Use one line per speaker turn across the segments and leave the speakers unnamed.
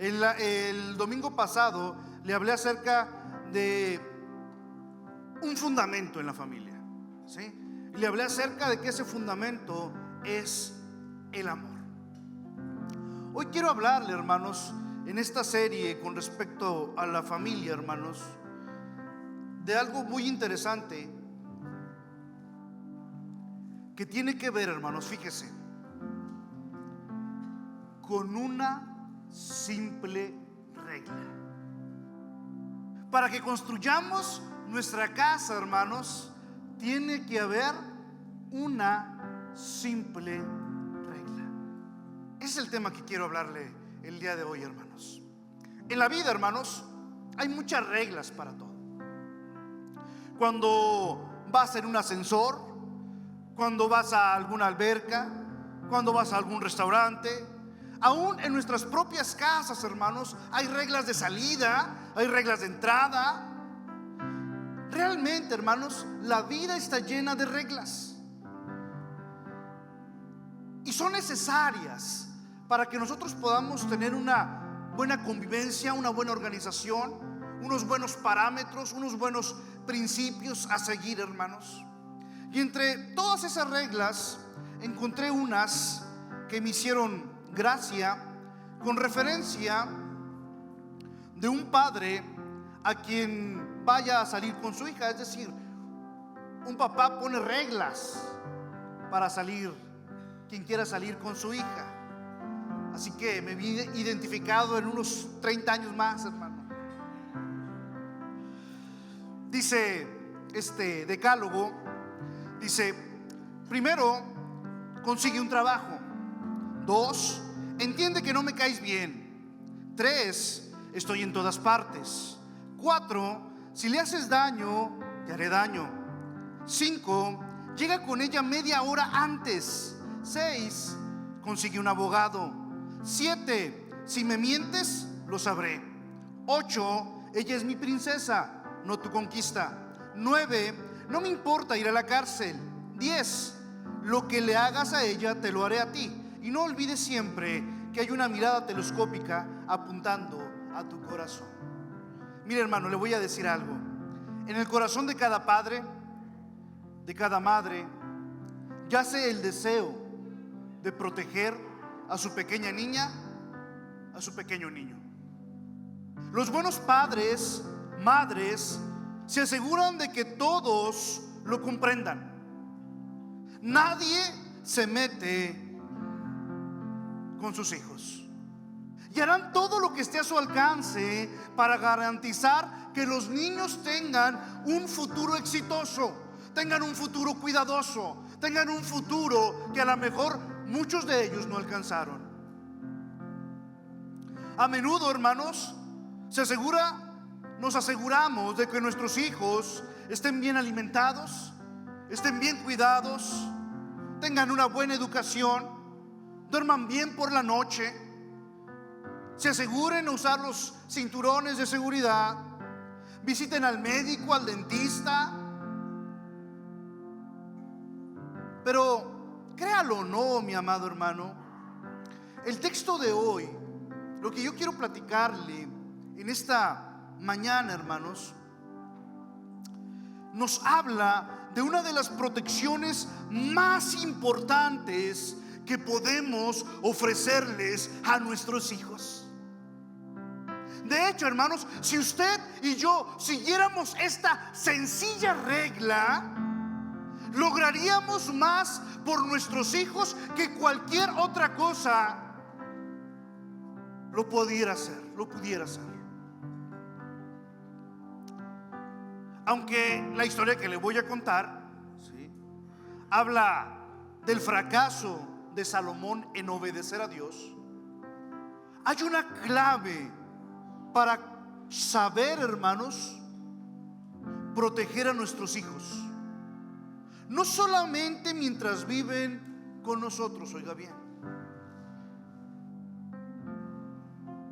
El domingo pasado le hablé acerca de un fundamento en la familia, ¿sí? Y le hablé acerca de que ese fundamento es el amor. Hoy quiero hablarle, hermanos, en esta serie con respecto a la familia, hermanos, de algo muy interesante que tiene que ver, hermanos, fíjese, con una simple regla. Para que construyamos nuestra casa, hermanos, tiene que haber una simple regla. Ese es el tema que quiero hablarle el día de hoy, hermanos. En la vida, hermanos, hay muchas reglas para todo. Cuando vas en un ascensor, cuando vas a alguna alberca, cuando vas a algún restaurante, aún en nuestras propias casas, hermanos, hay reglas de salida, hay reglas de entrada. Realmente, hermanos, la vida está llena de reglas y son necesarias para que nosotros podamos tener una buena convivencia, una buena organización, unos buenos parámetros, unos buenos principios a seguir, hermanos. Y entre todas esas reglas encontré unas que me hicieron gracia, con referencia de un padre a quien vaya a salir con su hija. Es decir, un papá pone reglas para salir, quien quiera salir con su hija. Así que me vi identificado en unos 30 años más, hermano. Dice este decálogo, dice: primero, consigue un trabajo. 2, entiende que no me caes bien. 3, estoy en todas partes. 4, si le haces daño, te haré daño. 5, llega con ella media hora antes. 6, consigue un abogado. 7, si me mientes, lo sabré. 8, ella es mi princesa, no tu conquista. 9, no me importa ir a la cárcel. 10, lo que le hagas a ella, te lo haré a ti. Y no olvides siempre que hay una mirada telescópica apuntando a tu corazón. Mire, hermano, le voy a decir algo. En el corazón de cada padre, de cada madre, yace el deseo de proteger a su pequeña niña, a su pequeño niño. Los buenos padres, madres, se aseguran de que todos lo comprendan. Nadie se mete con sus hijos y harán todo lo que esté a su alcance para garantizar que los niños tengan un futuro exitoso, tengan un futuro cuidadoso, tengan un futuro que a lo mejor muchos de ellos no alcanzaron. A menudo, hermanos, nos aseguramos de que nuestros hijos estén bien alimentados, estén bien cuidados, tengan una buena educación, duerman bien por la noche, se aseguren de usar los cinturones de seguridad, visiten al médico, al dentista. Pero créalo o no, mi amado hermano, el texto de hoy, lo que yo quiero platicarle en esta mañana, hermanos, nos habla de una de las protecciones más importantes que podemos ofrecerles a nuestros hijos. De hecho, hermanos, si usted y yo siguiéramos esta sencilla regla, lograríamos más por nuestros hijos que cualquier otra cosa lo pudiera hacer. Aunque la historia que le voy a contar, ¿sí?, habla del fracaso de Salomón en obedecer a Dios, hay una clave para saber, hermanos, proteger a nuestros hijos. No solamente mientras viven con nosotros, oiga bien,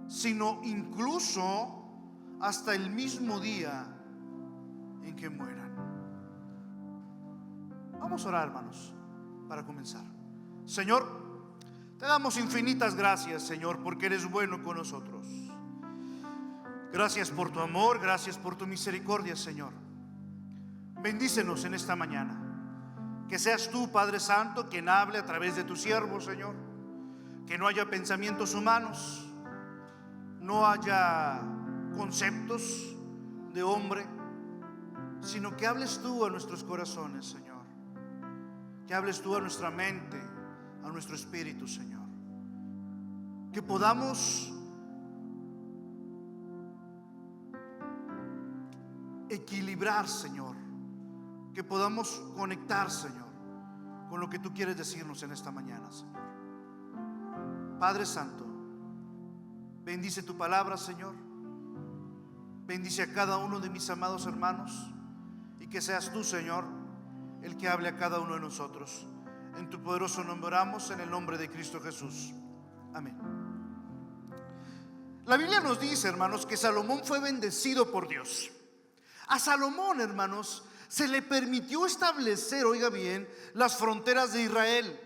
sino incluso hasta el mismo día en que mueran. Vamos a orar, hermanos, para comenzar. Señor, Te damos infinitas gracias, Señor, porque eres bueno con nosotros. Gracias por tu amor, gracias por tu misericordia, Señor. Bendícenos en esta mañana. Que seas tú, Padre Santo, quien hable a través de tu siervo, Señor. Que no haya pensamientos humanos, no haya conceptos de hombre, sino que hables tú a nuestros corazones, Señor. Que hables tú a nuestra mente, a nuestro espíritu, Señor. Que podamos equilibrar, Señor. Que podamos conectar, Señor, con lo que tú quieres decirnos en esta mañana, Señor. Padre Santo, bendice tu palabra, Señor. Bendice a cada uno de mis amados hermanos, y que seas tú, Señor, el que hable a cada uno de nosotros. En tu poderoso nombre oramos, en el nombre de Cristo Jesús. Amén. La Biblia nos dice, hermanos, que Salomón fue bendecido por Dios. A Salomón, hermanos, se le permitió establecer, oiga bien, las fronteras de Israel,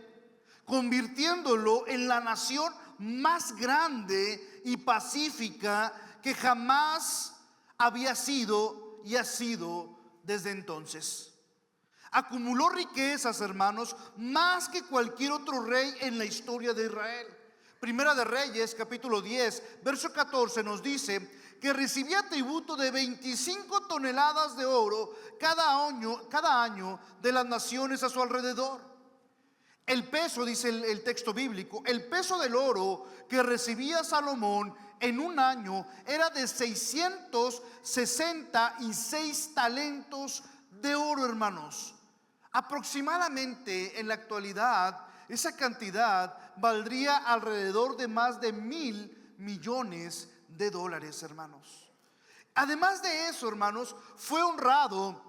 convirtiéndolo en la nación más grande y pacífica que jamás había sido y ha sido desde entonces. Acumuló riquezas, hermanos, más que cualquier otro rey en la historia de Israel. Primera de Reyes, capítulo 10, verso 14 nos dice que recibía tributo de 25 toneladas de oro cada año de las naciones a su alrededor. El peso, dice el texto bíblico, el peso del oro que recibía Salomón en un año era de 666 talentos de oro, hermanos. Aproximadamente en la actualidad esa cantidad valdría alrededor de más de 1,000 millones de dólares, hermanos. Además de eso, hermanos, fue honrado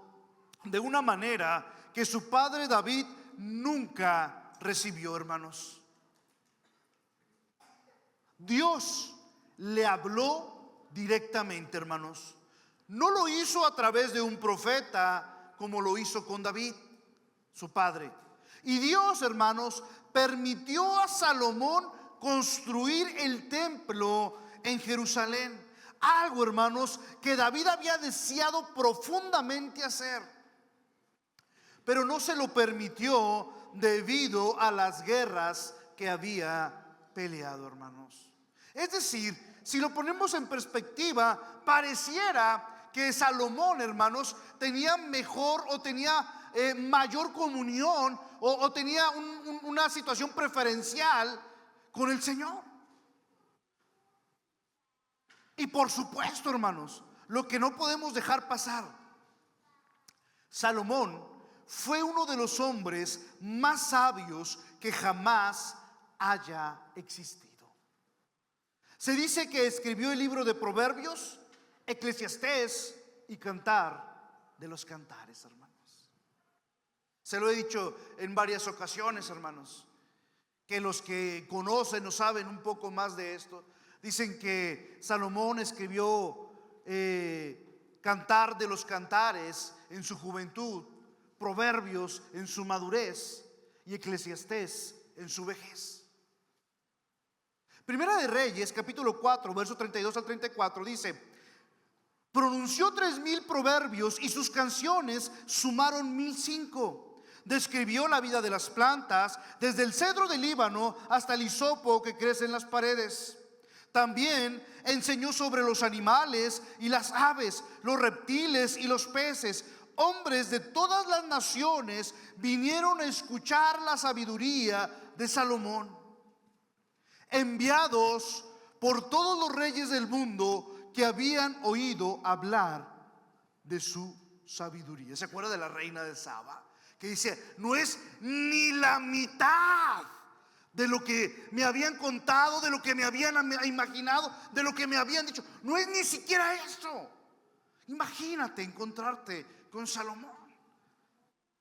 de una manera que su padre David nunca recibió, hermanos. Dios le habló directamente, hermanos. No lo hizo a través de un profeta como lo hizo con David, su padre. Y Dios, hermanos, permitió a Salomón construir el templo en Jerusalén. Algo, hermanos, que David había deseado profundamente hacer, pero no se lo permitió debido a las guerras que había peleado, hermanos. Es decir, si lo ponemos en perspectiva, pareciera que Salomón, hermanos, tenía mejor o tenía mayor comunión o tenía una situación preferencial con el Señor. Y por supuesto, hermanos, lo que no podemos dejar pasar, Salomón fue uno de los hombres más sabios que jamás haya existido. Se dice que escribió el libro de Proverbios, Eclesiastés y Cantar de los Cantares, hermanos. Se lo he dicho en varias ocasiones, hermanos, que los que conocen o saben un poco más de esto, dicen que Salomón escribió Cantar de los Cantares en su juventud, Proverbios en su madurez y Eclesiastés en su vejez. Primera de Reyes, capítulo 4, verso 32 al 34 dice: pronunció 3,000 proverbios y sus canciones sumaron 1,005. Describió la vida de las plantas, desde el cedro del Líbano hasta el hisopo que crece en las paredes. También enseñó sobre los animales y las aves, los reptiles y los peces. Hombres de todas las naciones vinieron a escuchar la sabiduría de Salomón, enviados por todos los reyes del mundo que habían oído hablar de su sabiduría. ¿Se acuerda de la reina de Saba? Que dice: no es ni la mitad de lo que me habían contado, de lo que me habían imaginado, de lo que me habían dicho. No es ni siquiera esto. Imagínate encontrarte con Salomón.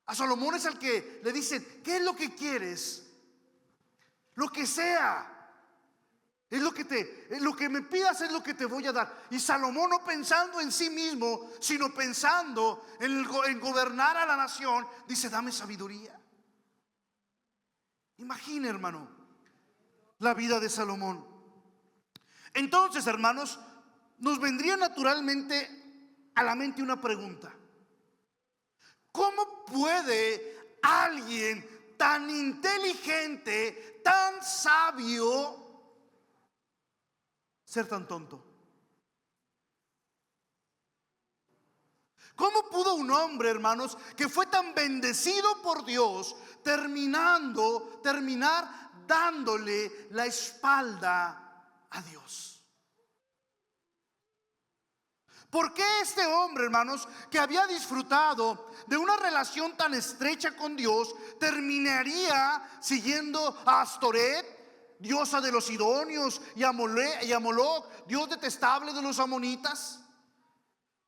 A Salomón es al que le dicen: ¿qué es lo que quieres? Lo que sea. Es lo que me pidas es lo que te voy a dar. Y Salomón, no pensando en sí mismo, sino pensando en gobernar a la nación, dice: dame sabiduría. Imagina, hermano, la vida de Salomón. Entonces, hermanos, nos vendría naturalmente a la mente una pregunta: ¿cómo puede alguien tan inteligente, tan sabio, ser tan tonto? ¿Cómo pudo un hombre, hermanos, que fue tan bendecido por Dios, terminar dándole la espalda a Dios? ¿Por qué este hombre, hermanos, que había disfrutado de una relación tan estrecha con Dios, terminaría siguiendo a Astoret, diosa de los sidonios, y a Moloc, dios detestable de los amonitas?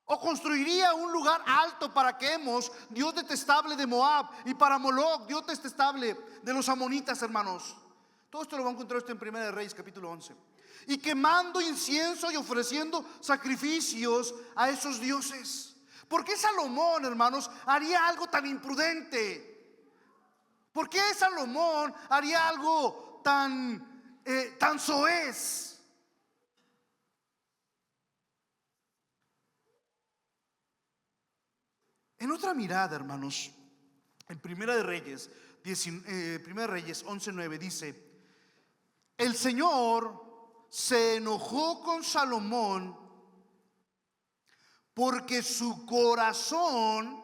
¿O construiría un lugar alto para Quemos, dios detestable de Moab, y para Moloc, dios detestable de los amonitas, hermanos? Todo esto lo van a encontrar en 1 de Reyes capítulo 11. Y quemando incienso y ofreciendo sacrificios a esos dioses. ¿Por qué Salomón, hermanos, haría algo tan imprudente? ¿Por qué Salomón haría algo tan soez? En otra mirada, hermanos, en Primera de Reyes 11:9 dice: el Señor se enojó con Salomón porque su corazón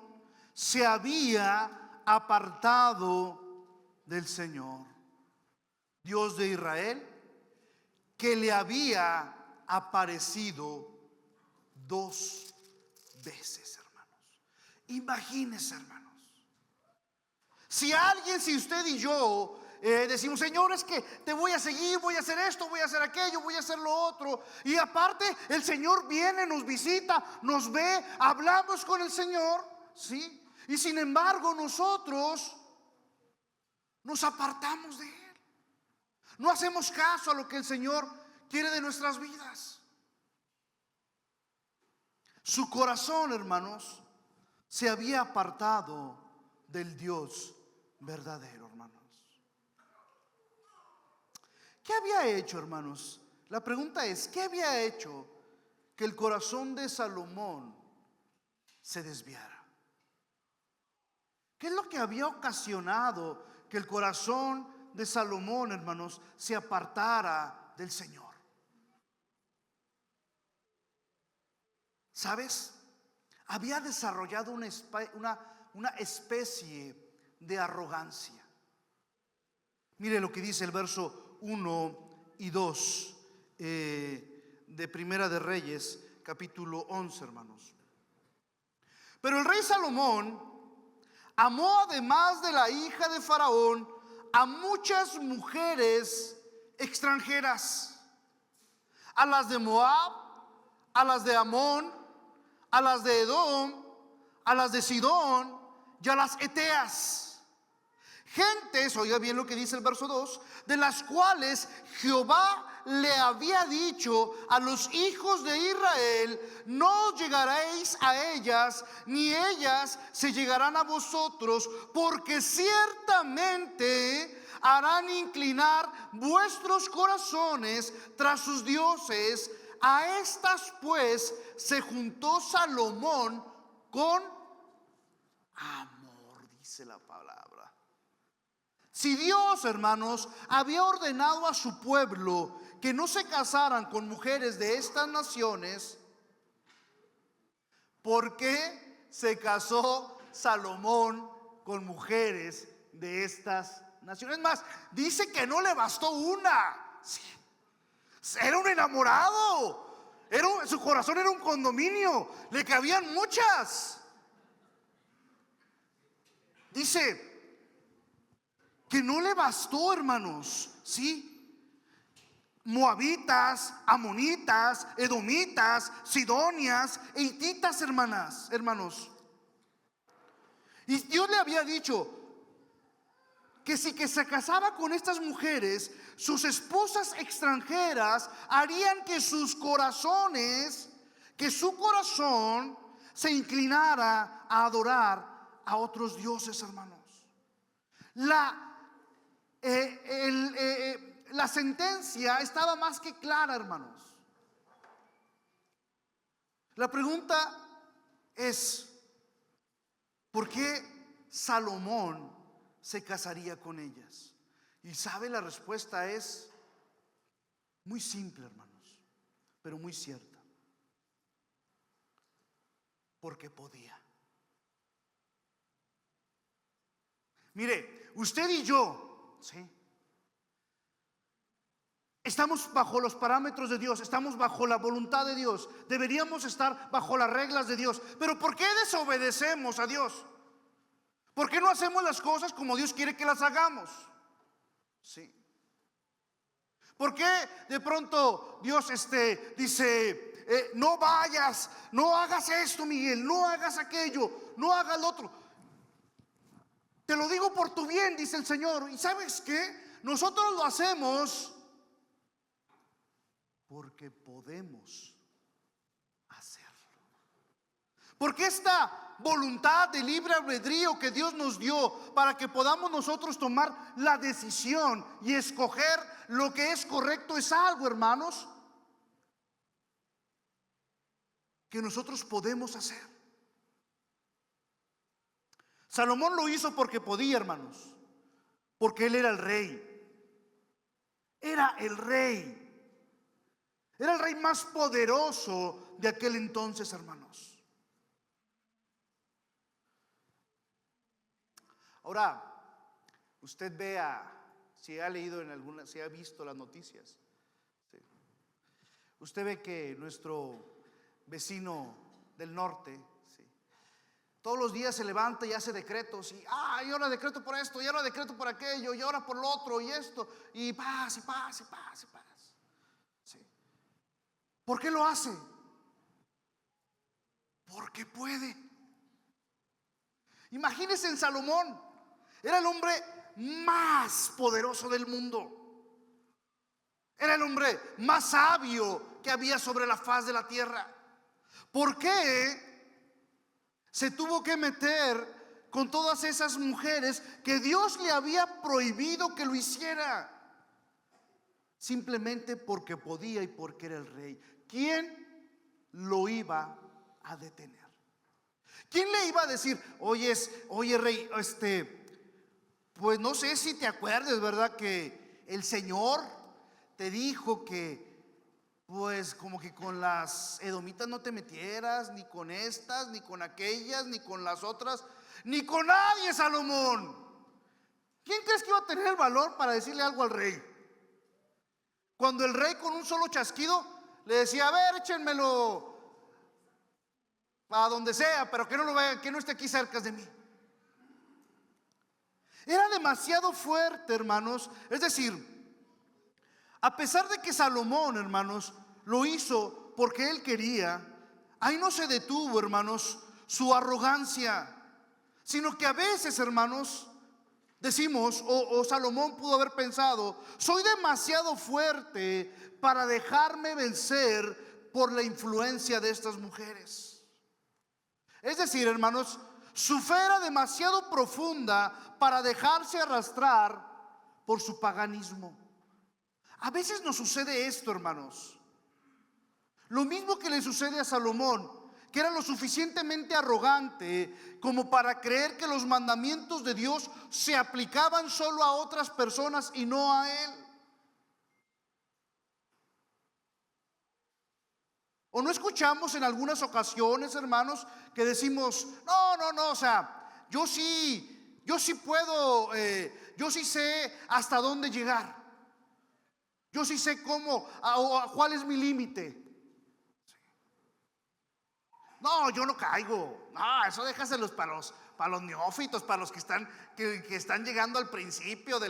se había apartado del Señor, Dios de Israel, que le había aparecido 2 veces, hermanos. Imagínense, hermanos, si usted y yo decimos: Señor, es que te voy a seguir, voy a hacer esto, voy a hacer aquello, voy a hacer lo otro, y aparte el Señor viene, nos visita, nos ve, hablamos con el Señor, ¿sí? Y sin embargo nosotros nos apartamos de Él, no hacemos caso a lo que el Señor quiere de nuestras vidas. Su corazón, hermanos, se había apartado del Dios verdadero, hermanos. ¿Qué había hecho, hermanos? La pregunta es: ¿qué había hecho que el corazón de Salomón se desviara? ¿Qué es lo que había ocasionado que el corazón de Salomón, hermanos, se apartara del Señor? ¿Sabes? Había desarrollado una especie de arrogancia. Mire lo que dice el verso 1 y 2 de Primera de Reyes capítulo 11, hermanos. Pero el rey Salomón amó, además de la hija de Faraón, a muchas mujeres extranjeras: a las de Moab, a las de Amón, a las de Edom, a las de Sidón y a las Eteas. Gentes, oiga bien lo que dice el verso 2, de las cuales Jehová le había dicho a los hijos de Israel: no llegaréis a ellas, ni ellas se llegarán a vosotros, porque ciertamente harán inclinar vuestros corazones tras sus dioses. A estas pues se juntó Salomón con amor, dice la palabra. Si Dios, hermanos, había ordenado a su pueblo que no se casaran con mujeres de estas naciones, ¿por qué se casó Salomón con mujeres de estas naciones? Más, dice que no le bastó una. Sí. Era un enamorado, su corazón era un condominio, le cabían muchas. Dice que no le bastó, hermanos, ¿sí? Moabitas, amonitas, edomitas, sidonias e hititas, hermanos. Y Dios le había dicho que si que se casaba con estas mujeres, sus esposas extranjeras harían que su corazón se inclinara a adorar a otros dioses, hermanos. La la sentencia estaba más que clara, hermanos. La pregunta es, ¿por qué Salomón se casaría con ellas? Y sabe, la respuesta es muy simple, hermanos, pero muy cierta. Porque podía. Mire, usted y yo, ¿sí?, estamos bajo los parámetros de Dios, estamos bajo la voluntad de Dios, deberíamos estar bajo las reglas de Dios. Pero ¿por qué desobedecemos a Dios? ¿Por qué no hacemos las cosas como Dios quiere que las hagamos? Sí. ¿Por qué de pronto Dios dice, no vayas, no hagas esto, Miguel, no hagas aquello, no hagas lo otro? Te lo digo por tu bien, dice el Señor. ¿Y sabes qué? Nosotros lo hacemos porque podemos hacerlo. Porque esta voluntad de libre albedrío que Dios nos dio para que podamos nosotros tomar la decisión y escoger lo que es correcto, es algo, hermanos, que nosotros podemos hacer. Salomón lo hizo porque podía, hermanos, porque él era el rey. Era el rey. Era el rey más poderoso de aquel entonces, hermanos. Ahora, usted vea, si ha leído en alguna, si ha visto las noticias, ¿sí?, usted ve que nuestro vecino del norte, ¿sí?, todos los días se levanta y hace decretos. Y y ahora decreto por esto, y ahora decreto por aquello, y ahora por lo otro, y esto, y paz, y paz, y paz, y paz. ¿Sí? ¿Por qué lo hace? Porque puede. Imagínense en Salomón. Era el hombre más poderoso del mundo. Era el hombre más sabio que había sobre la faz de la tierra. ¿Por qué se tuvo que meter con todas esas mujeres que Dios le había prohibido que lo hiciera? Simplemente porque podía y porque era el rey. ¿Quién lo iba a detener? ¿Quién le iba a decir, oye rey, pues no sé si te acuerdas, ¿verdad?, que el Señor te dijo que, pues como que con las edomitas no te metieras, ni con estas, ni con aquellas, ni con las otras, ni con nadie, Salomón? ¿Quién crees que iba a tener el valor para decirle algo al rey? Cuando el rey con un solo chasquido le decía, a ver, échenmelo a donde sea, pero que no lo vean, que no esté aquí cerca de mí. Era demasiado fuerte, hermanos. Es decir, a pesar de que Salomón, hermanos, lo hizo porque él quería, ahí no se detuvo, hermanos, su arrogancia, sino que a veces, hermanos, decimos, o Salomón pudo haber pensado, soy demasiado fuerte para dejarme vencer por la influencia de estas mujeres. Es decir, hermanos, su fe era demasiado profunda para dejarse arrastrar por su paganismo. A veces nos sucede esto, hermanos. Lo mismo que le sucede a Salomón, que era lo suficientemente arrogante como para creer que los mandamientos de Dios se aplicaban solo a otras personas y no a él. ¿O no escuchamos en algunas ocasiones, hermanos, que decimos, no, o sea, yo sí puedo, yo sí sé hasta dónde llegar, yo sí sé cómo, cuál es mi límite? No, yo no caigo. No, eso déjaselos para los neófitos, para los que están llegando al principio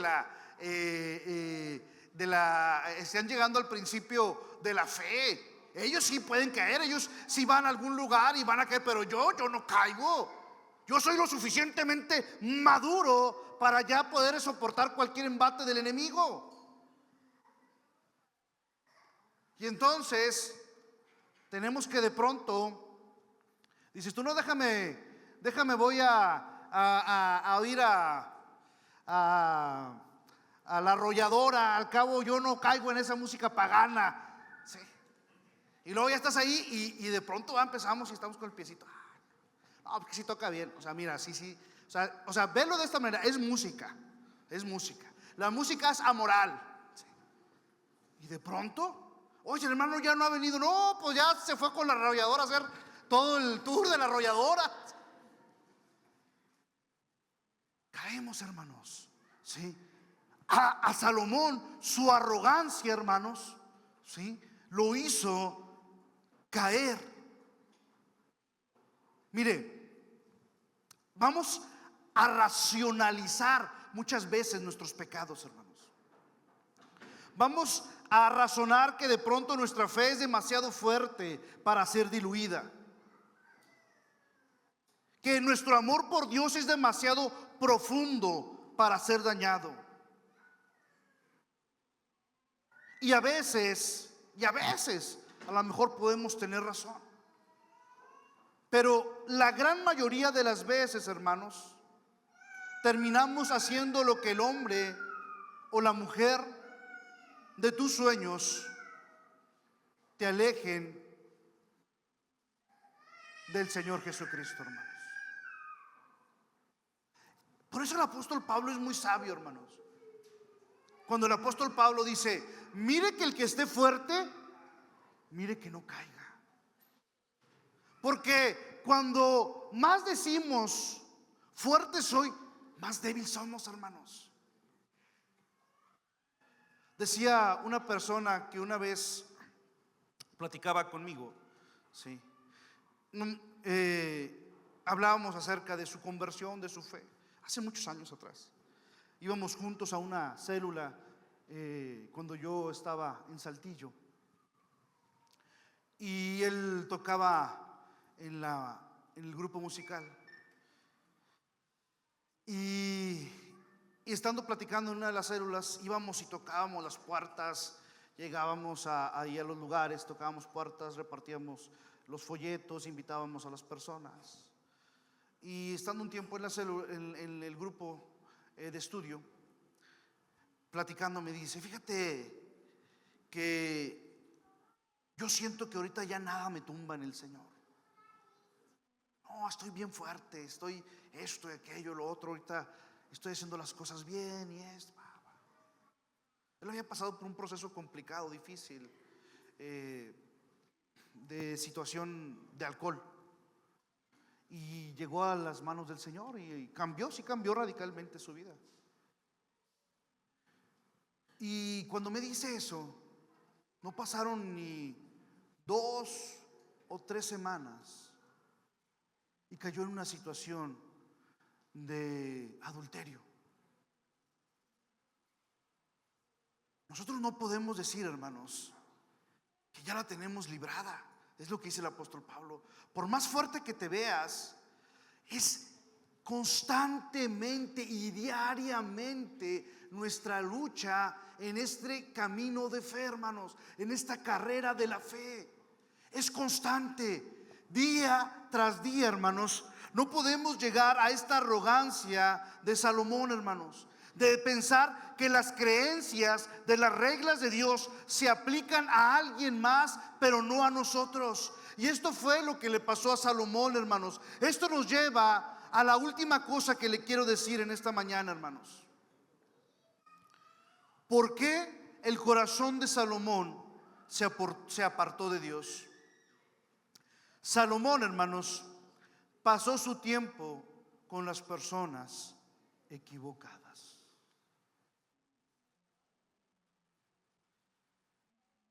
están llegando al principio de la fe. Ellos sí pueden caer, ellos sí van a algún lugar y van a caer, pero yo no caigo. Yo soy lo suficientemente maduro para ya poder soportar cualquier embate del enemigo. Y entonces tenemos que de pronto, dices tú, no, déjame, voy a ir a la arrolladora, al cabo yo no caigo en esa música pagana, ¿sí? Y luego ya estás ahí y de pronto empezamos y estamos con el piecito. No, porque sí toca bien. O sea, mira, sí. O sea, verlo de esta manera, es música. La música es amoral, ¿sí? Y de pronto, oye, el hermano ya no ha venido. No, pues ya se fue con la arrolladora a hacer todo el tour de la arrolladora. Caemos, hermanos, ¿sí? A Salomón, su arrogancia, hermanos, ¿sí?, lo hizo caer. Mire, vamos a racionalizar muchas veces nuestros pecados, hermanos. Vamos a razonar que de pronto nuestra fe es demasiado fuerte para ser diluida, que nuestro amor por Dios es demasiado profundo para ser dañado. Y a veces, a lo mejor podemos tener razón. Pero la gran mayoría de las veces, hermanos, terminamos haciendo lo que el hombre o la mujer de tus sueños te alejen del Señor Jesucristo, hermanos. Por eso el apóstol Pablo es muy sabio, hermanos. Cuando el apóstol Pablo dice: mire que el que esté fuerte, mire que no caiga. Porque cuando más decimos fuerte soy, más débil somos, hermanos. Decía una persona que una vez platicaba conmigo, ¿sí? Hablábamos acerca de su conversión, de su fe, hace muchos años atrás. Íbamos juntos a una célula cuando yo estaba en Saltillo, y él tocaba en el grupo musical. Y estando platicando en una de las células, íbamos y tocábamos las puertas, llegábamos ahí a los lugares, tocábamos puertas, repartíamos los folletos, invitábamos a las personas. Y estando un tiempo en la célula, en el grupo de estudio, platicando, me dice: fíjate que yo siento que ahorita ya nada me tumba en el Señor. No, estoy bien fuerte, estoy esto y aquello, lo otro, ahorita estoy haciendo las cosas bien y esto. Él había pasado por un proceso complicado, difícil, de situación de alcohol, y llegó a las manos del Señor y cambió radicalmente su vida. Y cuando me dice eso, no pasaron ni 2 o 3 semanas y cayó en una situación de adulterio. Nosotros no podemos decir, hermanos, que ya la tenemos librada. Es lo que dice el apóstol Pablo. Por más fuerte que te veas, es constantemente y diariamente nuestra lucha en este camino de fe, hermanos, en esta carrera de la fe. Es constante, día tras día, hermanos. No podemos llegar a esta arrogancia de Salomón, hermanos, de pensar que las creencias de las reglas de Dios se aplican a alguien más, pero no a nosotros. Y esto fue lo que le pasó a Salomón, hermanos. Esto nos lleva a la última cosa que le quiero decir en esta mañana, hermanos. ¿Por qué el corazón de Salomón se apartó de Dios? Salomón, hermanos, pasó su tiempo con las personas equivocadas.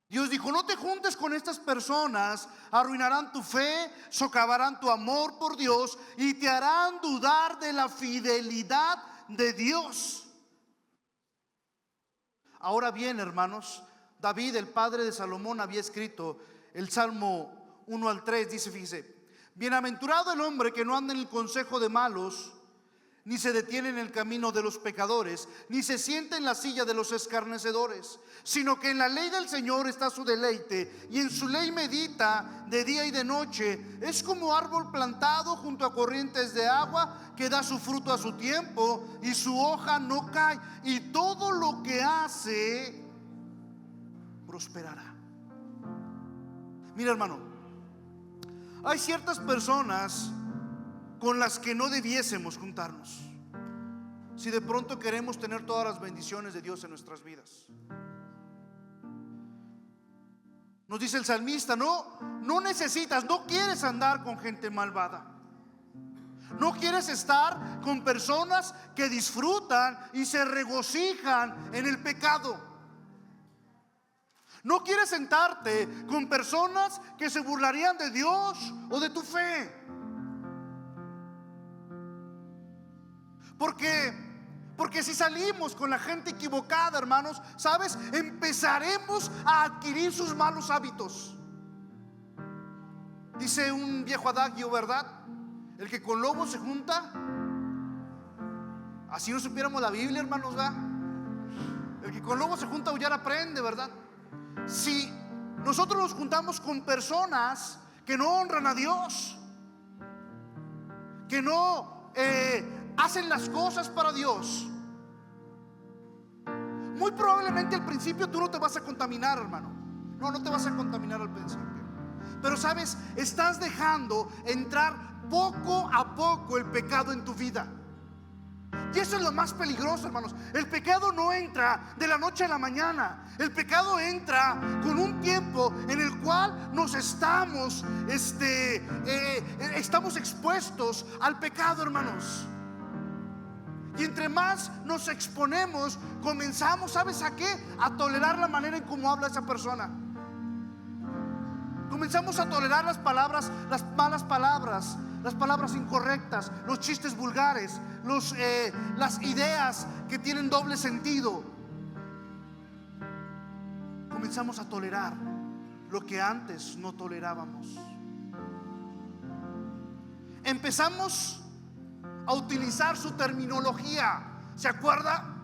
Dios dijo: no te juntes con estas personas, arruinarán tu fe, socavarán tu amor por Dios y te harán dudar de la fidelidad de Dios. Ahora bien, hermanos, David, el padre de Salomón, había escrito el Salmo 1 al 3, dice, fíjese: bienaventurado el hombre que no anda en el consejo de malos, ni se detiene en el camino de los pecadores, ni se sienta en la silla de los escarnecedores, sino que en la ley del Señor está su deleite, y en su ley medita de día y de noche. Es como árbol plantado junto a corrientes de agua, que da su fruto a su tiempo, y su hoja no cae, y todo lo que hace prosperará. Mira, hermano, hay ciertas personas con las que no debiésemos juntarnos si de pronto queremos tener todas las bendiciones de Dios en nuestras vidas. Nos dice el salmista: no necesitas, no quieres andar con gente malvada, no quieres estar con personas que disfrutan y se regocijan en el pecado. No quieres sentarte con personas que se burlarían de Dios o de tu fe. Porque si salimos con la gente equivocada, hermanos, ¿sabes? Empezaremos a adquirir sus malos hábitos. Dice un viejo adagio, ¿verdad? El que con lobos se junta. Así no supiéramos la Biblia, hermanos, ¿verdad? El que con lobos se junta, aullar aprende, ¿verdad? Si nosotros nos juntamos con personas que no honran a Dios, que no hacen las cosas para Dios, muy probablemente al principio tú no te vas a contaminar, hermano. No te vas a contaminar al principio. Pero sabes, estás dejando entrar poco a poco el pecado en tu vida. Y eso es lo más peligroso, hermanos. El pecado no entra de la noche a la mañana. El pecado entra con un tiempo en el cual nos estamos expuestos al pecado, hermanos. Y entre más nos exponemos, comenzamos, ¿sabes a qué? A tolerar la manera en cómo habla esa persona. Comenzamos a tolerar las palabras, las malas palabras, las palabras incorrectas, los chistes vulgares, las ideas que tienen doble sentido. Comenzamos a tolerar lo que antes no tolerábamos. Empezamos a utilizar su terminología. ¿Se acuerda?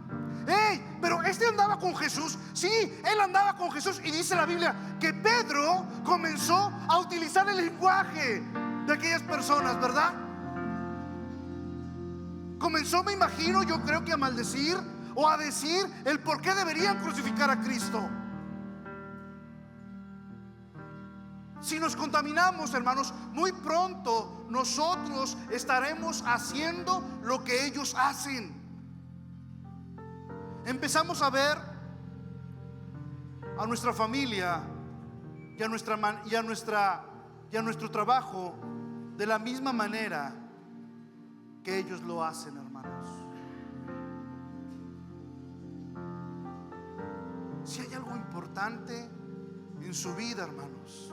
¡Hey! Pero este andaba con Jesús. Sí, él andaba con Jesús. Y dice la Biblia que Pedro comenzó a utilizar el lenguaje de aquellas personas, ¿verdad? Comenzó, me imagino, yo creo que a maldecir o a decir el por qué deberían crucificar a Cristo. Si nos contaminamos, hermanos, muy pronto nosotros estaremos haciendo lo que ellos hacen. Empezamos a ver a nuestra familia y a nuestro trabajo de la misma manera que ellos lo hacen, hermanos. Si hay algo importante en su vida, hermanos,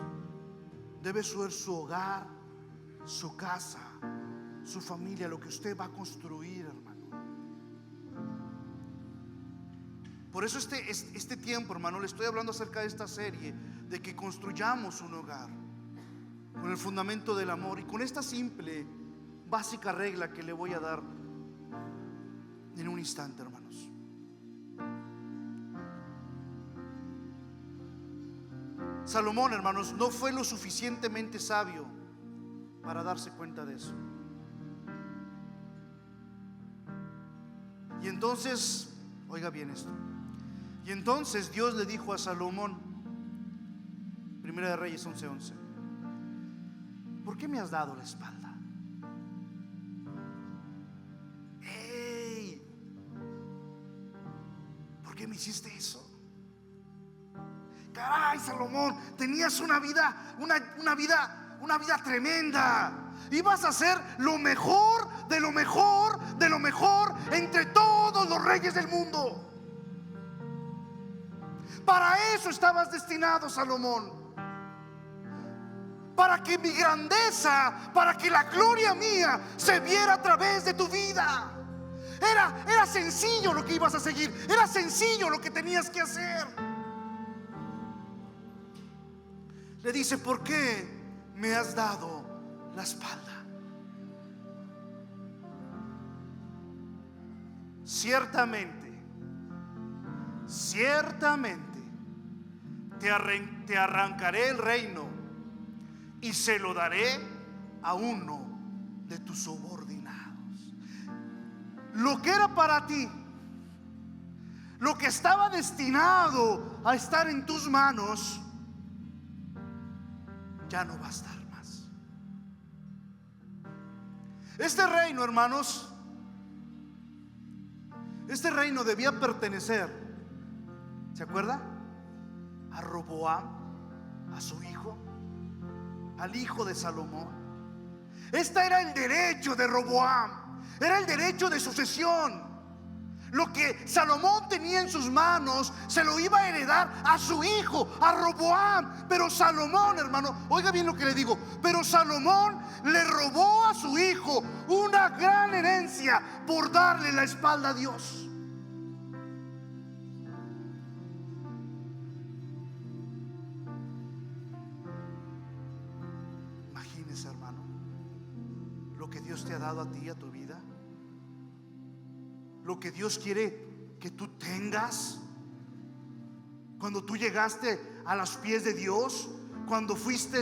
debe ser su hogar, su casa, su familia, lo que usted va a construir, hermano. Por eso este tiempo, hermano, le estoy hablando acerca de esta serie, de que construyamos un hogar con el fundamento del amor y con esta simple, básica regla que le voy a dar en un instante, hermanos. Salomón, hermanos, no fue lo suficientemente sabio para darse cuenta de eso. Y entonces, oiga bien esto. Y entonces Dios le dijo a Salomón, Primera de Reyes 11:11, ¿por qué me has dado la espalda? ¡Ey! ¿Por qué me hiciste eso? Caray, Salomón, tenías una vida tremenda. Ibas a ser lo mejor de lo mejor de lo mejor entre todos los reyes del mundo. Para eso estabas destinado, Salomón. Para que mi grandeza, para que la gloria mía se viera a través de tu vida. Era sencillo lo que ibas a seguir. Era sencillo lo que tenías que hacer. Le dice, ¿por qué me has dado la espalda? ciertamente, ciertamente te arrancaré el reino y se lo daré a uno de tus subordinados. Lo que era para ti, lo que estaba destinado a estar en tus manos, ya no va a estar más. Este reino, hermanos, este reino debía pertenecer, ¿se acuerda? A Roboam, a su hijo, al hijo de Salomón. Este era el derecho de Roboam, era el derecho de sucesión. Lo que Salomón tenía en sus manos se lo iba a heredar a su hijo, a Roboam. Pero Salomón, hermano, oiga bien lo que le digo, pero Salomón le robó a su hijo una gran herencia por darle la espalda a Dios. Imagínese, hermano, lo que Dios te ha dado a ti, a tu vida, lo que Dios quiere que tú tengas. Cuando tú llegaste a los pies de Dios, cuando fuiste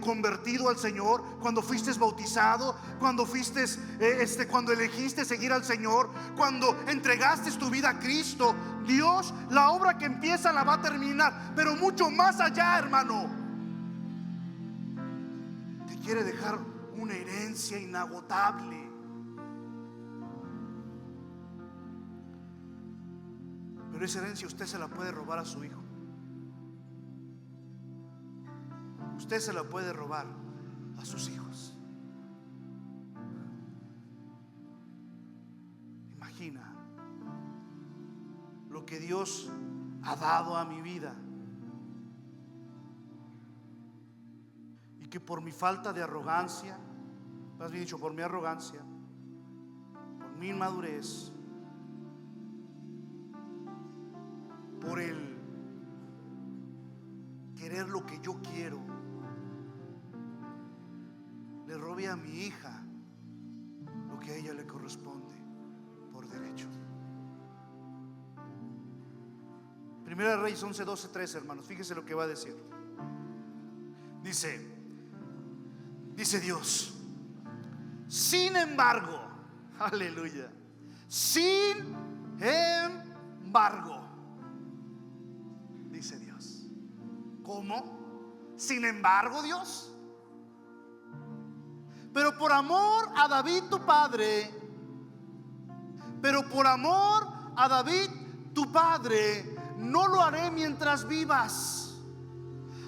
convertido al Señor, cuando fuiste bautizado, cuando fuiste cuando elegiste seguir al Señor, cuando entregaste tu vida a Cristo, Dios la obra que empieza la va a terminar, pero mucho más allá, hermano. Te quiere dejar una herencia inagotable. Pero esa herencia usted se la puede robar a su hijo. Usted se la puede robar a sus hijos. Imagina lo que Dios ha dado a mi vida, y que por mi falta de arrogancia, más bien dicho, por mi arrogancia, por mi inmadurez, por el querer lo que yo quiero, le robé a mi hija lo que a ella le corresponde por derecho. Primera de Reyes 11, 12, 13, hermanos, fíjese lo que va a decir. Dice Dios: sin embargo, aleluya, sin embargo, dice Dios. ¿Cómo? Sin embargo, Dios. Pero por amor a David tu padre, no lo haré mientras vivas.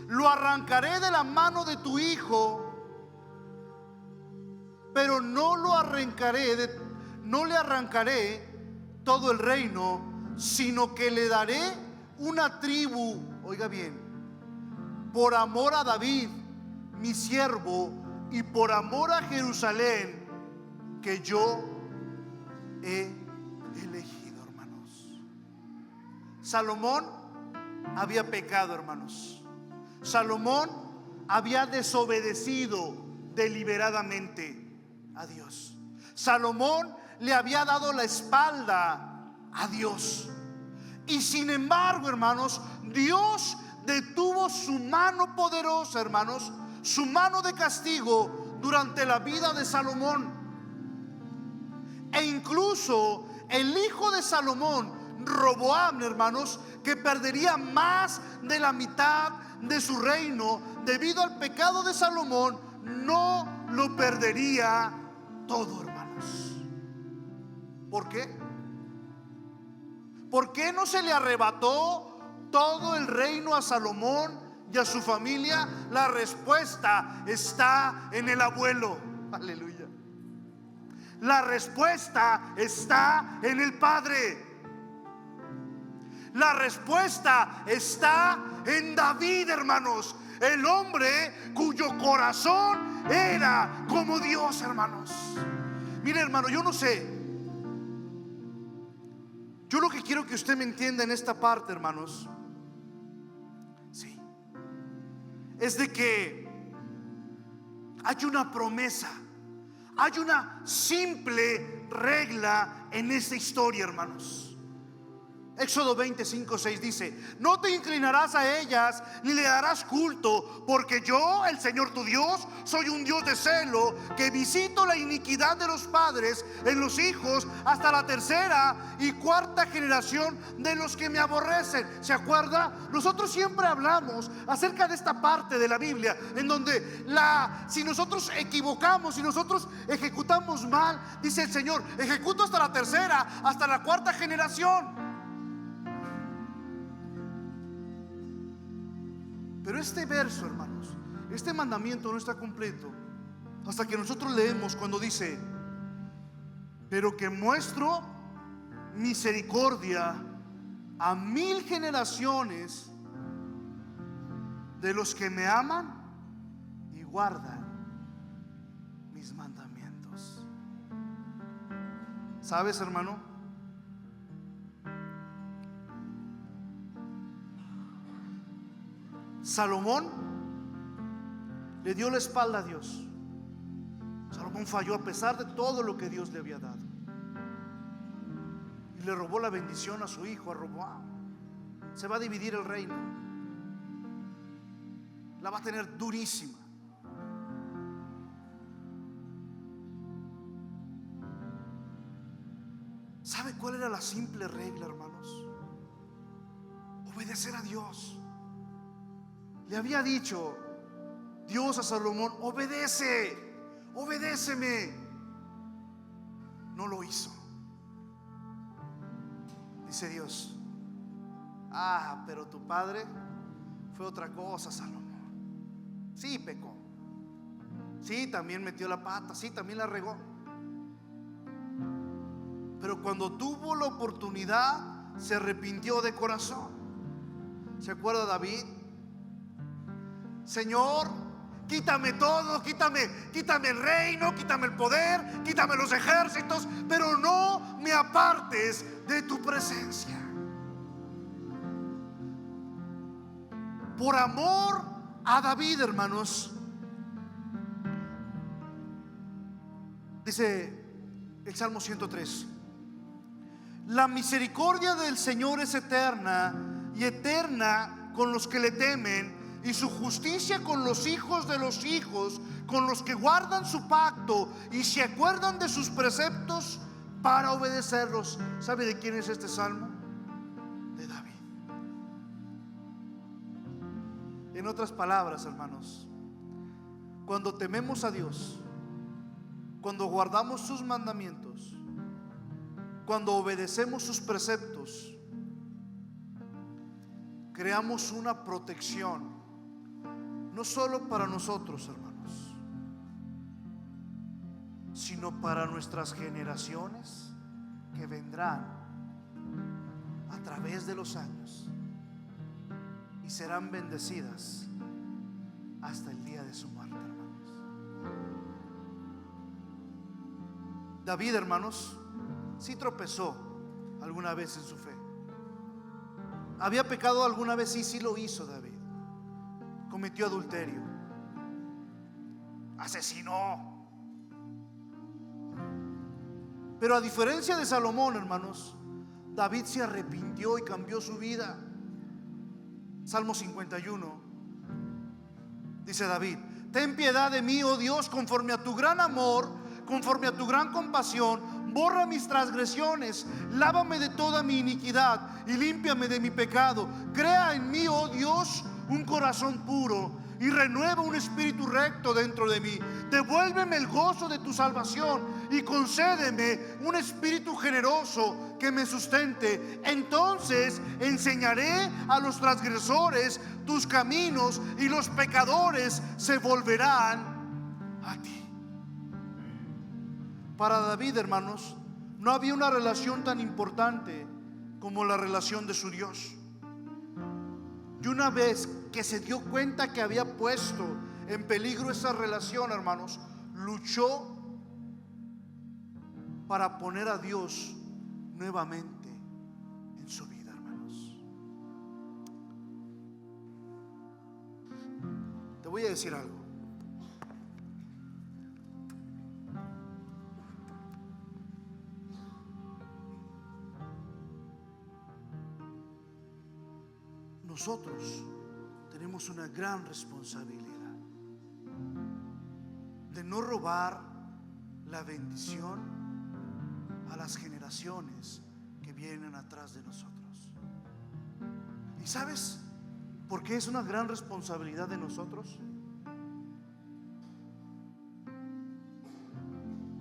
Lo arrancaré de la mano de tu hijo, pero no le arrancaré todo el reino, sino que le daré una tribu, oiga bien, por amor a David, mi siervo, y por amor a Jerusalén, que yo he elegido, hermanos. Salomón había pecado, hermanos. Salomón había desobedecido deliberadamente a Dios. Salomón le había dado la espalda a Dios. Y sin embargo, hermanos, Dios detuvo su mano poderosa, hermanos, su mano de castigo durante la vida de Salomón. E incluso el hijo de Salomón, Roboam, hermanos, que perdería más de la mitad de su reino debido al pecado de Salomón, no lo perdería todo, hermanos. ¿Por qué? ¿Por qué no se le arrebató todo el reino a Salomón y a su familia? La respuesta está en el abuelo. Aleluya. La respuesta está en el padre. La respuesta está en David, hermanos, el hombre cuyo corazón era como Dios, hermanos. Mire, hermano, yo no sé, yo lo que quiero que usted me entienda en esta parte, hermanos, sí, es de que hay una promesa, hay una simple regla en esta historia, hermanos. Éxodo 25:6 dice: no te inclinarás a ellas ni le darás culto, porque yo, el Señor tu Dios, soy un Dios de celo, que visito la iniquidad de los padres en los hijos hasta la tercera y cuarta generación de los que me aborrecen. ¿Se acuerda? Nosotros siempre hablamos acerca de esta parte de la Biblia en donde si nosotros equivocamos, si nosotros ejecutamos mal, dice el Señor: ejecuto hasta la tercera, hasta la cuarta generación. Pero este verso, hermanos, este mandamiento no está completo hasta que nosotros leemos cuando dice: pero que muestro misericordia a 1000 generaciones de los que me aman y guardan mis mandamientos. ¿Sabes, hermano? Salomón le dio la espalda a Dios. Salomón falló a pesar de todo lo que Dios le había dado, y le robó la bendición a su hijo, a Roboam. Se va a dividir el reino, la va a tener durísima. ¿Sabe cuál era la simple regla, hermanos? Obedecer a Dios. Le había dicho Dios a Salomón: obedéceme. No lo hizo. Dice Dios: pero tu padre fue otra cosa, Salomón. Sí, pecó. Sí, también metió la pata. Sí, también la regó. Pero cuando tuvo la oportunidad, se arrepintió de corazón. ¿Se acuerda David? Señor, quítame todo, quítame el reino, quítame el poder, quítame los ejércitos, pero no me apartes de tu presencia. Por amor a David, hermanos, dice el Salmo 103: la misericordia del Señor es eterna, y eterna con los que le temen, y su justicia con los hijos de los hijos, con los que guardan su pacto y se acuerdan de sus preceptos para obedecerlos. ¿Sabe de quién es este salmo? De David. En otras palabras, hermanos, cuando tememos a Dios, cuando guardamos sus mandamientos, cuando obedecemos sus preceptos, creamos una protección, no solo para nosotros, hermanos, sino para nuestras generaciones que vendrán a través de los años y serán bendecidas hasta el día de su muerte, hermanos. David, hermanos, sí tropezó alguna vez en su fe. ¿Había pecado alguna vez? Sí lo hizo David. Cometió adulterio, asesinó. Pero a diferencia de Salomón, hermanos, David se arrepintió y cambió su vida. Salmo 51 dice David: ten piedad de mí, oh Dios, conforme a tu gran amor, conforme a tu gran compasión, borra mis transgresiones, lávame de toda mi iniquidad y límpiame de mi pecado. Crea en mí, oh Dios, un corazón puro y renueva un espíritu recto dentro de mí. Devuélveme el gozo de tu salvación y concédeme un espíritu generoso que me sustente. Entonces enseñaré a los transgresores tus caminos y los pecadores se volverán a ti. Para David, hermanos, no había una relación tan importante como la relación de su Dios. Y una vez que se dio cuenta que había puesto en peligro esa relación, hermanos, luchó para poner a Dios nuevamente en su vida, hermanos. Te voy a decir algo. nosotros tenemos una gran responsabilidad de no robar la bendición a las generaciones que vienen atrás de nosotros. ¿Y sabes por qué es una gran responsabilidad de nosotros?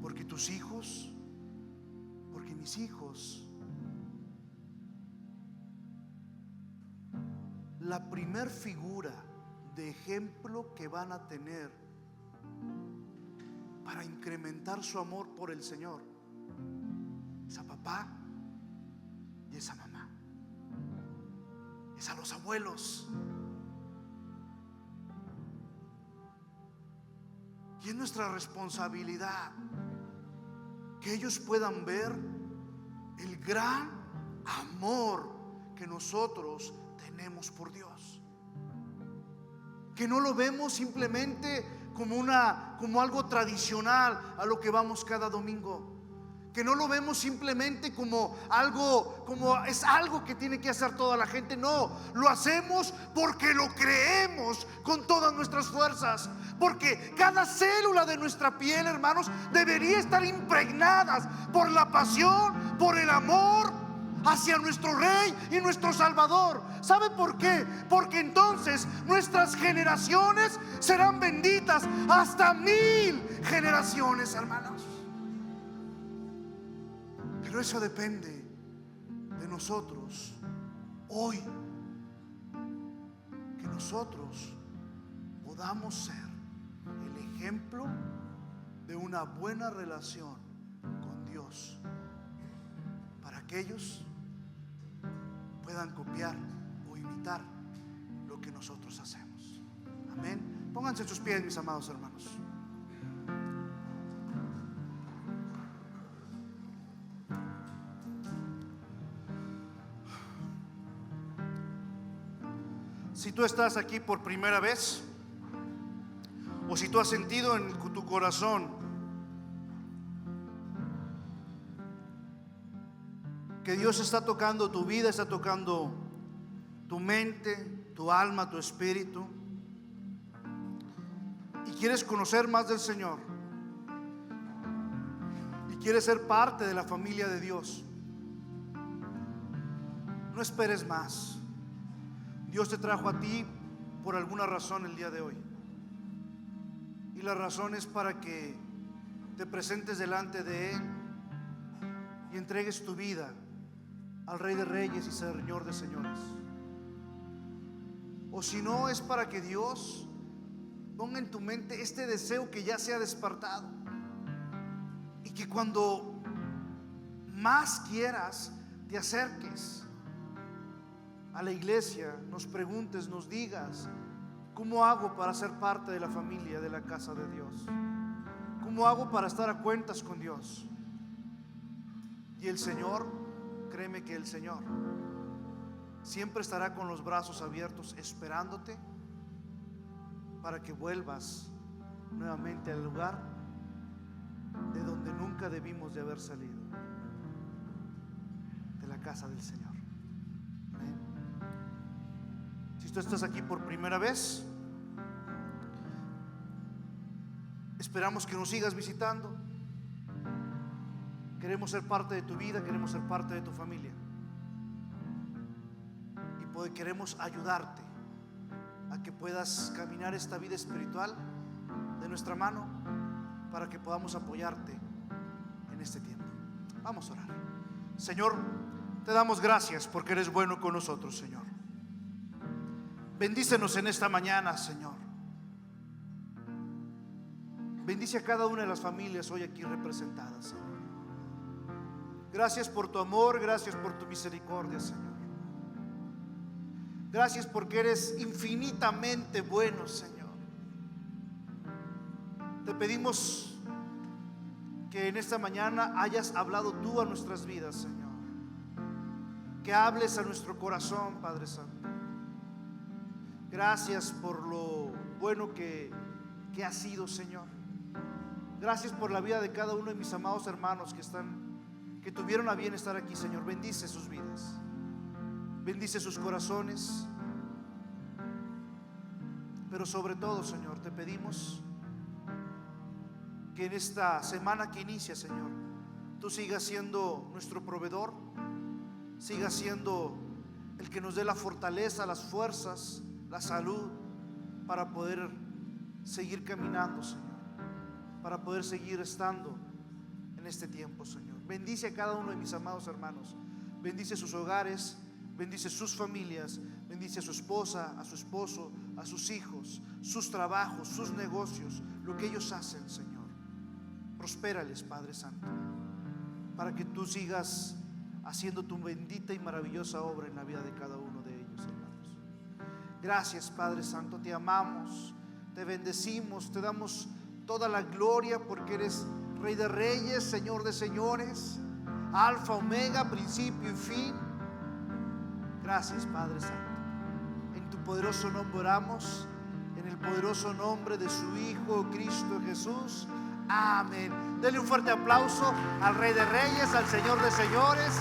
Porque tus hijos, porque mis hijos, la primer figura de ejemplo que van a tener para incrementar su amor por el Señor es a papá y es a mamá, es a los abuelos. Y es nuestra responsabilidad que ellos puedan ver el gran amor que nosotros tenemos por Dios, que no lo vemos simplemente como algo tradicional a lo que vamos cada domingo, que no lo vemos simplemente como es algo que tiene que hacer toda la gente. No, lo hacemos porque lo creemos con todas nuestras fuerzas, porque cada célula de nuestra piel, hermanos, debería estar impregnadas por la pasión, por el amor hacia nuestro Rey y nuestro Salvador. ¿Sabe por qué? Porque entonces nuestras generaciones serán benditas hasta 1000 generaciones, hermanos. Pero eso depende de nosotros hoy, que nosotros podamos ser el ejemplo de una buena relación con Dios, para que ellos puedan copiar o imitar lo que nosotros hacemos. Amén. Pónganse en sus pies, mis amados hermanos. Si tú estás aquí por primera vez, o si tú has sentido en tu corazón que Dios está tocando tu vida, está tocando tu mente, tu alma, tu espíritu, y quieres conocer más del Señor y quieres ser parte de la familia de Dios, no esperes más. Dios te trajo a ti por alguna razón el día de hoy, y la razón es para que te presentes delante de Él y entregues tu vida al Rey de Reyes y Señor de Señores. O si no, es para que Dios ponga en tu mente este deseo que ya se ha despertado, y que cuando más quieras te acerques a la iglesia, nos preguntes, nos digas: ¿cómo hago para ser parte de la familia de la casa de Dios? ¿Cómo hago para estar a cuentas con Dios? Y el Señor, créeme que el Señor siempre estará con los brazos abiertos esperándote para que vuelvas nuevamente al lugar de donde nunca debimos de haber salido, de la casa del Señor. Amén. Si tú estás aquí por primera vez, esperamos que nos sigas visitando. Queremos ser parte de tu vida, queremos ser parte de tu familia, y queremos ayudarte a que puedas caminar esta vida espiritual de nuestra mano, para que podamos apoyarte en este tiempo. Vamos a orar. Señor, te damos gracias porque eres bueno con nosotros, Señor. Bendícenos en esta mañana, Señor. Bendice a cada una de las familias hoy aquí representadas, Señor. Gracias por tu amor, gracias por tu misericordia, Señor. Gracias porque eres infinitamente bueno, Señor. Te pedimos que en esta mañana hayas hablado tú a nuestras vidas, Señor. Que hables a nuestro corazón, Padre Santo. Gracias por lo bueno que has sido, Señor. Gracias por la vida de cada uno de mis amados hermanos que tuvieron a bien estar aquí, Señor. Bendice sus vidas, bendice sus corazones, Pero sobre todo, Señor, te pedimos que en esta semana que inicia, Señor, tú sigas siendo nuestro proveedor, sigas siendo el que nos dé la fortaleza, las fuerzas, la salud para poder seguir caminando, Señor, para poder seguir estando en este tiempo, Señor. Bendice a cada uno de mis amados hermanos, bendice sus hogares, bendice sus familias, bendice a su esposa, a su esposo, a sus hijos, sus trabajos, sus negocios, lo que ellos hacen, Señor. Prospérales, Padre Santo, para que tú sigas haciendo tu bendita y maravillosa obra en la vida de cada uno de ellos, hermanos. Gracias, Padre Santo, te amamos, te bendecimos, te damos toda la gloria porque eres Rey de Reyes, Señor de Señores, Alfa, Omega, principio y fin. Gracias, Padre Santo. En tu poderoso nombre oramos, en el poderoso nombre de su Hijo Cristo Jesús. Amén. Denle un fuerte aplauso al Rey de Reyes, al Señor de Señores.